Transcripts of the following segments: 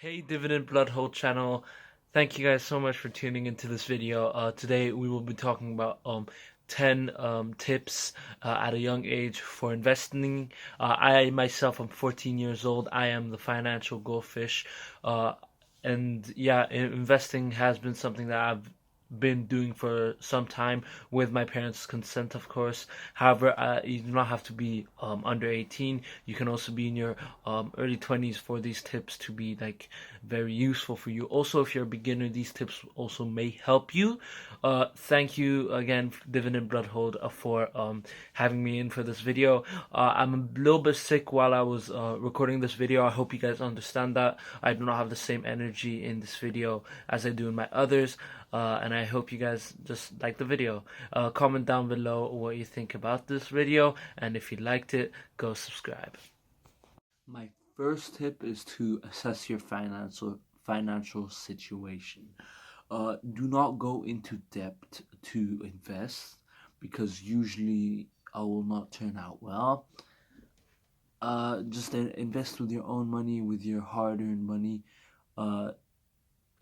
Hey Dividend Bloodhole channel, thank you guys so much for tuning into this video. Today we will be talking about 10 tips at a young age for investing. I myself am 14 years old. I am the financial goldfish. Uh, and yeah, investing has been something that I've been doing for some time with my parents' consent, of course. However, you do not have to be under 18. You can also be in your early 20s for these tips to be like very useful for you. Also, if you're a beginner, these tips also may help you. Thank you again, Dividend Bloodhold, for having me in for this video. I'm a little bit sick while I was recording this video. I hope you guys understand that. I do not have the same energy in this video as I do in my others. And I hope you guys just like the video. Comment down below what you think about this video, and if you liked it, go subscribe. My first tip is to assess your financial situation. Do not go into debt to invest because usually it will not turn out well. Just invest with your own money, with your hard-earned money.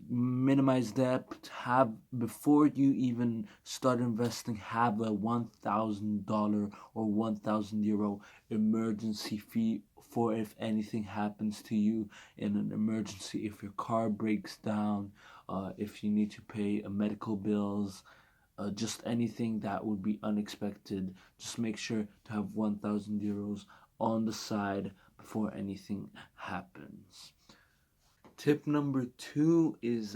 Minimize debt. Have, before you even start investing, have a $1,000 or €1,000 emergency fee for if anything happens to you in an emergency, if your car breaks down, if you need to pay medical bills, just anything that would be unexpected. Just make sure to have €1,000 on the side before anything happens. Tip number 2 is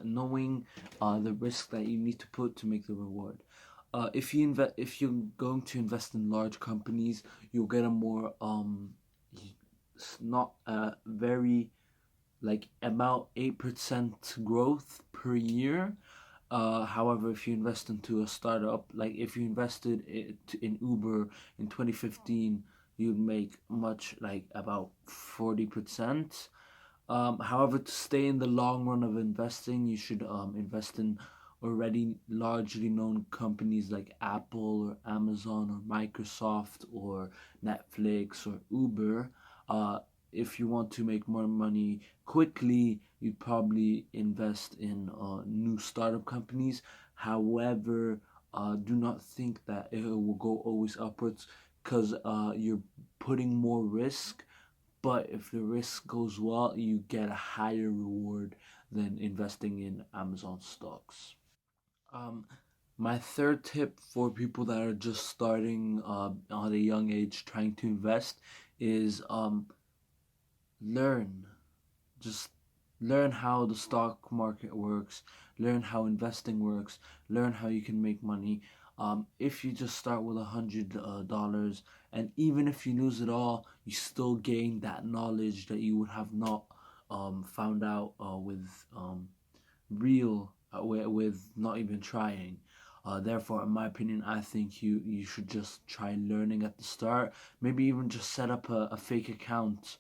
knowing the risk that you need to put to make the reward. If you're going to invest in large companies, you'll get a more not very like about 8% growth per year. However, if you invest into a startup, like if you invested in Uber in 2015, you'd make much like about 40%. However, to stay in the long run of investing, you should invest in already largely known companies like Apple or Amazon or Microsoft or Netflix or Uber. If you want to make more money quickly, you'd probably invest in new startup companies. However, do not think that it will go always upwards because you're putting more risk, but if the risk goes well, you get a higher reward than investing in Amazon stocks. Um, my third tip for people that are just starting at a young age trying to invest is learn. Just learn how the stock market works, learn how investing works, learn how you can make money. If you just start with $100, and even if you lose it all, you still gain that knowledge that you would have not found out with not even trying. Therefore, in my opinion, I think you should just try learning at the start. Maybe even just set up a fake account,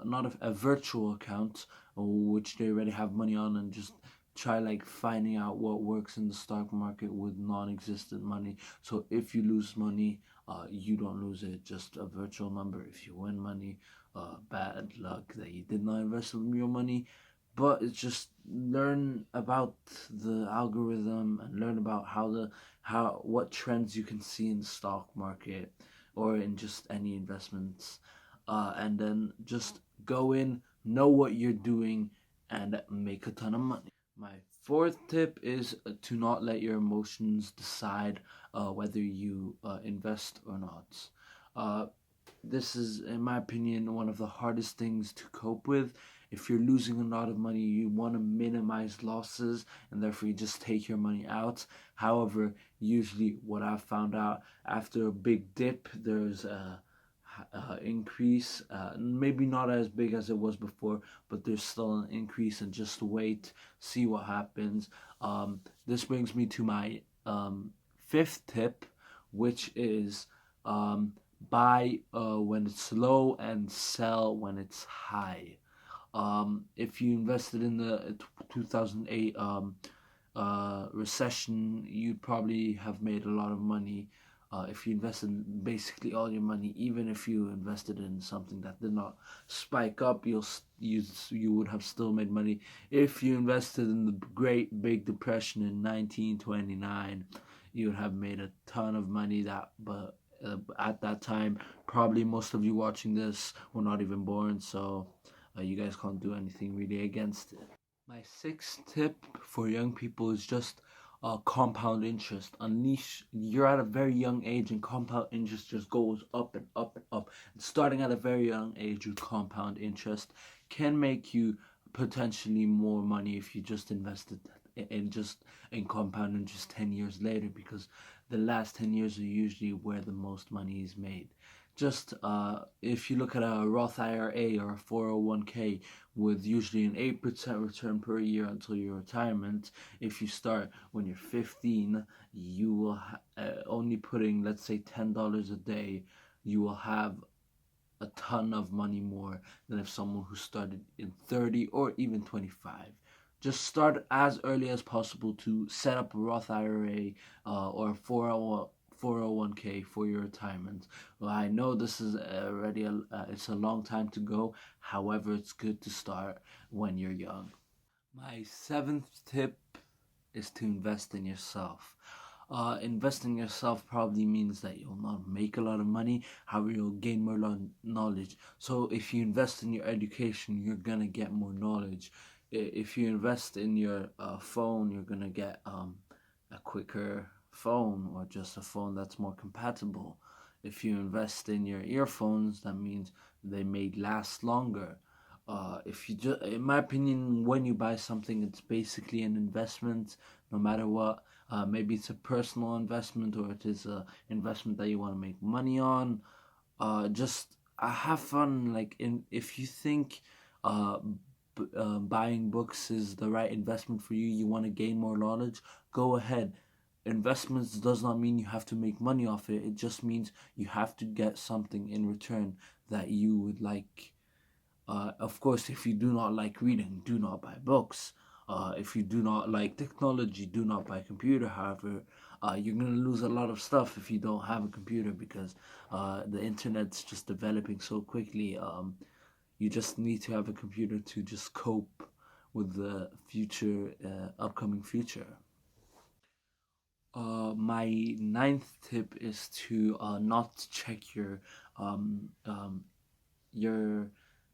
not a virtual account, which they already have money on, and just try like finding out what works in the stock market with non-existent money. So if you lose money, you don't lose it, just a virtual number. If you win money, bad luck that you did not invest your money. But it's just learn about the algorithm and learn about what trends you can see in the stock market or in just any investments, and then just go in, know what you're doing, and make a ton of money. My fourth tip is to not let your emotions decide whether you invest or not. This is, in my opinion, one of the hardest things to cope with. If you're losing a lot of money, you want to minimize losses, and therefore you just take your money out. However, usually what I've found out, after a big dip, there's a increase, maybe not as big as it was before, but there's still an increase, and just wait, see what happens. This brings me to my fifth tip, which is buy when it's low and sell when it's high. If you invested in the 2008 recession, you'd probably have made a lot of money If you invested basically all your money, even if you invested in something that did not spike up, you would have still made money. If you invested in the Great Big Depression in 1929, you would have made a ton of money. But at that time, probably most of you watching this were not even born, so you guys can't do anything really against it. My sixth tip for young people is just compound interest. Unleash. You're at a very young age, and compound interest just goes up and up and up. And starting at a very young age with compound interest can make you potentially more money if you just invested in compound interest 10 years later, because the last 10 years are usually where the most money is made. Just if you look at a Roth IRA or a 401k with usually an 8% return per year until your retirement, if you start when you're 15, you will only putting, let's say, $10 a day, you will have a ton of money more than if someone who started in 30 or even 25. Just start as early as possible to set up a Roth IRA or a 401k for your retirement. Well, I know this is already it's a long time to go. However, it's good to start when you're young. My seventh tip is to invest in yourself. Investing in yourself probably means that you'll not make a lot of money, however, you'll gain more knowledge. So, if you invest in your education, you're gonna get more knowledge. If you invest in your phone, you're gonna get a quicker phone, or just a phone that's more compatible. If you invest in your earphones, that means they may last longer. If you just, in my opinion, when you buy something, it's basically an investment, no matter what. Maybe it's a personal investment, or it is a investment that you want to make money on. Just have fun. If you think buying books is the right investment for you, you want to gain more knowledge, go ahead. Investments does not mean you have to make money off it. It just means you have to get something in return that you would like. Of course, if you do not like reading, do not buy books. If you do not like technology, do not buy a computer. However, you're going to lose a lot of stuff if you don't have a computer, because the internet's just developing so quickly. You just need to have a computer to just cope with the upcoming future. My ninth tip is to not check your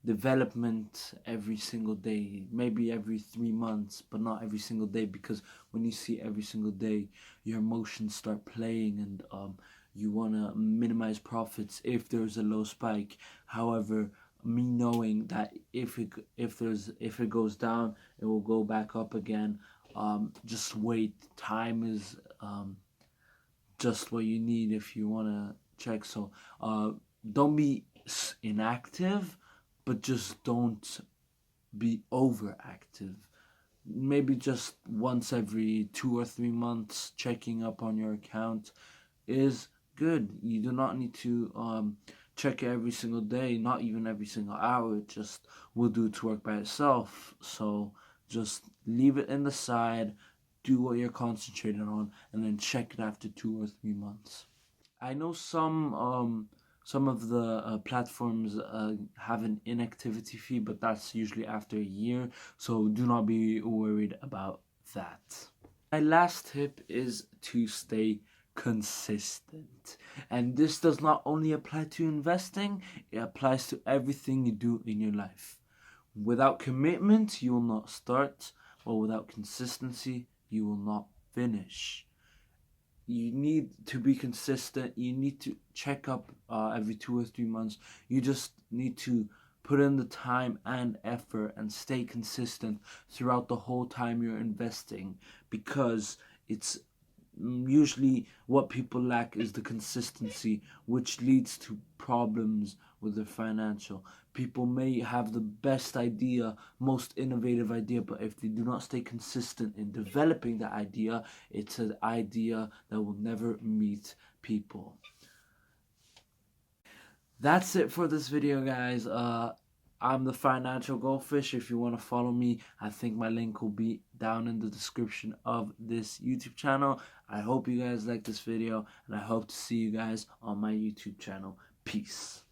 development every single day, maybe every 3 months, but not every single day, because when you see every single day, your emotions start playing, and you want to minimize profits if there's a low spike. However, me knowing that if it goes down, it will go back up again. Just wait. Time is just what you need if you want to check. So don't be inactive, but just don't be overactive. Maybe just once every 2 or 3 months, checking up on your account is good. You do not need to check it every single day, not even every single hour. It just will do to work by itself. So just leave it in the side, do what you're concentrating on, and then check it after 2 or 3 months. I know some of the platforms have an inactivity fee, but that's usually after a year, so do not be worried about that. My last tip is to stay consistent. And this does not only apply to investing, it applies to everything you do in your life. Without commitment, you will not start, or without consistency, you will not finish. You need to be consistent. You need to check up every 2 or 3 months. You just need to put in the time and effort and stay consistent throughout the whole time you're investing, because it's usually what people lack is the consistency, which leads to problems with their financial. People may have the best idea, most innovative idea, but if they do not stay consistent in developing the idea, it's an idea that will never meet people. That's it for this video, guys. I'm the Financial Goldfish. If you want to follow me, I think my link will be down in the description of this YouTube channel. I hope you guys like this video, and I hope to see you guys on my YouTube channel. Peace.